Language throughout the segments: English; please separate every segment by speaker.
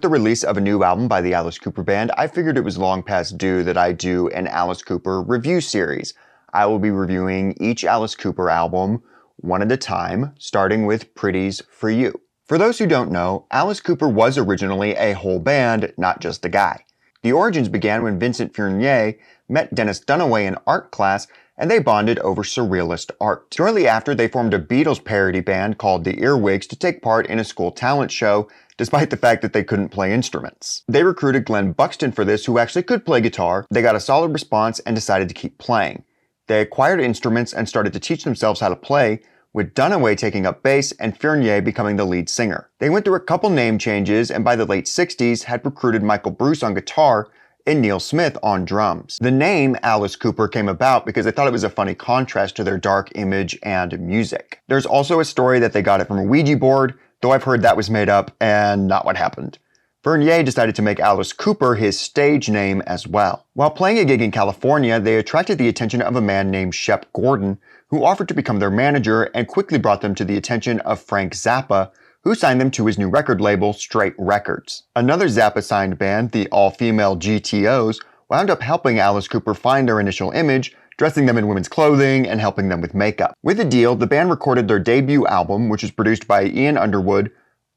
Speaker 1: with the release of a new album by the Alice Cooper Band, I figured it was long past due that I do an Alice Cooper review series. I will be reviewing each Alice Cooper album one at a time, starting with Pretties For You. For those who don't know, Alice Cooper was originally a whole band, not just a guy. The origins began when Vincent Fournier met Dennis Dunaway in art class, and they bonded over surrealist art. Shortly after, they formed a Beatles parody band called the Earwigs to take part in a school talent show, despite the fact that they couldn't play instruments. They recruited Glenn Buxton for this, who actually could play guitar. They got a solid response and decided to keep playing. They acquired instruments and started to teach themselves how to play, with Dunaway taking up bass and Fournier becoming the lead singer. They went through a couple name changes, and by the late 60s had recruited Michael Bruce on guitar and Neil Smith on drums. The name Alice Cooper came about because they thought it was a funny contrast to their dark image and music. There's also a story that they got it from a Ouija board, though I've heard that was made up and not what happened. Fournier decided to make Alice Cooper his stage name as well. While playing a gig in California, they attracted the attention of a man named Shep Gordon, who offered to become their manager and quickly brought them to the attention of Frank Zappa, who signed them to his new record label, Straight Records. Another Zappa-signed band, the all-female GTOs, wound up helping Alice Cooper find their initial image, dressing them in women's clothing and helping them with makeup. With the deal, the band recorded their debut album, which was produced by Ian Underwood,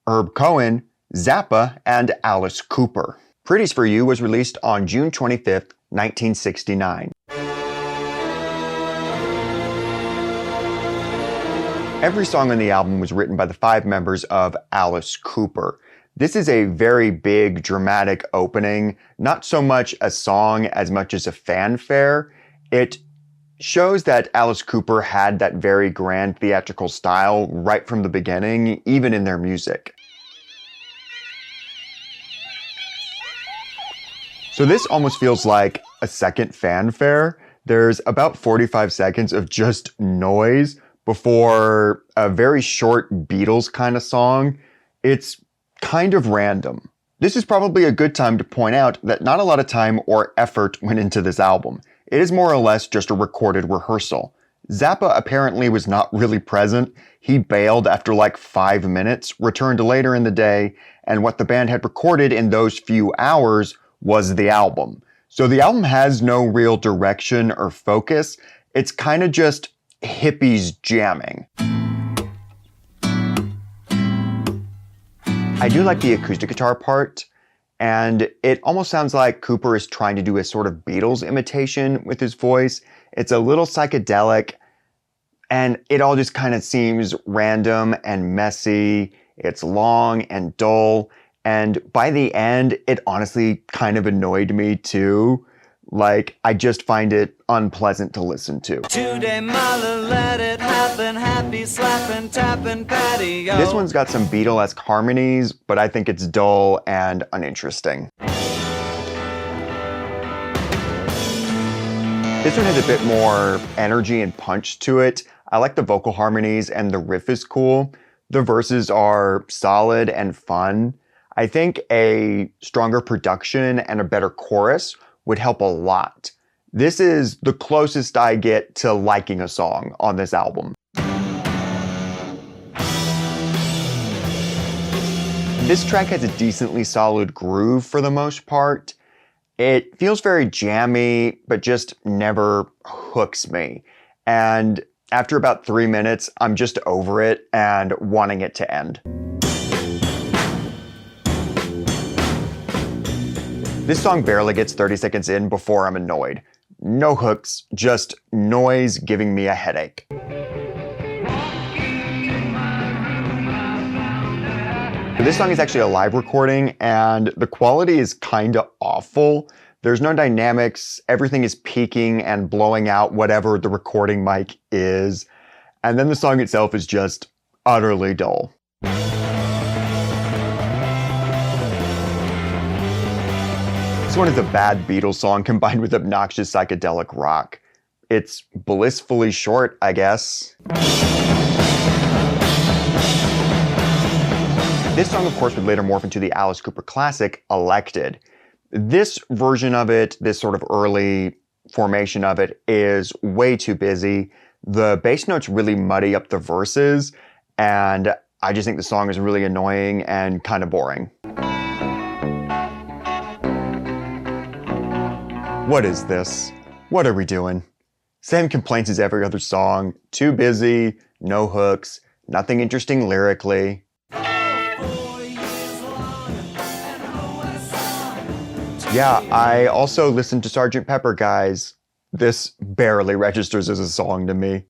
Speaker 1: Herb Cohen, Zappa, and Alice Cooper. Pretties For You was released on June 25th, 1969. Every song on the album was written by the 5 members of Alice Cooper. This is a very big, dramatic opening, not so much a song as much as a fanfare. It shows that Alice Cooper had that very grand theatrical style right from the beginning, even in their music. So this almost feels like a second fanfare. There's about 45 seconds of just noise before a very short Beatles kind of song. It's kind of random. This is probably a good time to point out that not a lot of time or effort went into this album. It is more or less just a recorded rehearsal. Zappa apparently was not really present. He bailed after like 5 minutes, returned later in the day, and what the band had recorded in those few hours was the album. So the album has no real direction or focus. It's kind of just hippies jamming. I do like the acoustic guitar part, and it almost sounds like Cooper is trying to do a sort of Beatles imitation with his voice. It's a little psychedelic, and it all just kind of seems random and messy. It's long and dull, and by the end, it honestly kind of annoyed me too. Like, I just find it unpleasant to listen to. Today, mother, let it happen, happy slapping, tapping, patio. This one's got some Beatle-esque harmonies, but I think it's dull and uninteresting. This one has a bit more energy and punch to it. I like the vocal harmonies and the riff is cool. The verses are solid and fun. I think a stronger production and a better chorus would help a lot. This is the closest I get to liking a song on this album. This track has a decently solid groove for the most part. It feels very jammy, but just never hooks me. And after about 3 minutes, I'm just over it and wanting it to end. This song barely gets 30 seconds in before I'm annoyed. No hooks, just noise giving me a headache. This song is actually a live recording, and the quality is kinda awful. There's no dynamics, everything is peaking and blowing out whatever the recording mic is, and then the song itself is just utterly dull. This one is a bad Beatles song combined with obnoxious psychedelic rock. It's blissfully short, I guess. This song, of course, would later morph into the Alice Cooper classic, Elected. This version of it, this sort of early formation of it, is way too busy. The bass notes really muddy up the verses, and I just think the song is really annoying and kind of boring. What is this? What are we doing? Same complaints as every other song. Too busy, no hooks, nothing interesting lyrically. Yeah, I also listened to Sgt. Pepper, guys. This barely registers as a song to me.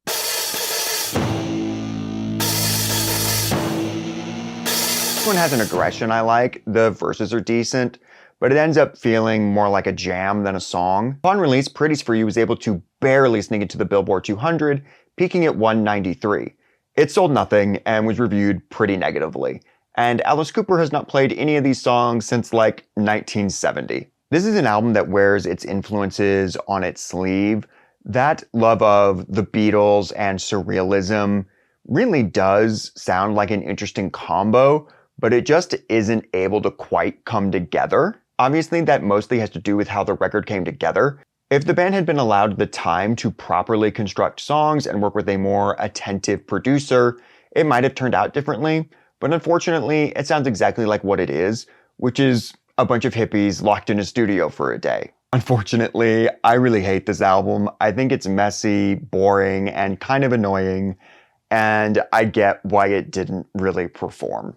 Speaker 1: This one has an aggression I like. The verses are decent, but it ends up feeling more like a jam than a song. Upon release, Pretties For You was able to barely sneak into the Billboard 200, peaking at 193. It sold nothing and was reviewed pretty negatively. And Alice Cooper has not played any of these songs since like 1970. This is an album that wears its influences on its sleeve. That love of the Beatles and surrealism really does sound like an interesting combo, but it just isn't able to quite come together. Obviously, that mostly has to do with how the record came together. If the band had been allowed the time to properly construct songs and work with a more attentive producer, it might have turned out differently. But unfortunately, it sounds exactly like what it is, which is a bunch of hippies locked in a studio for a day. Unfortunately, I really hate this album. I think it's messy, boring, and kind of annoying, and I get why it didn't really perform.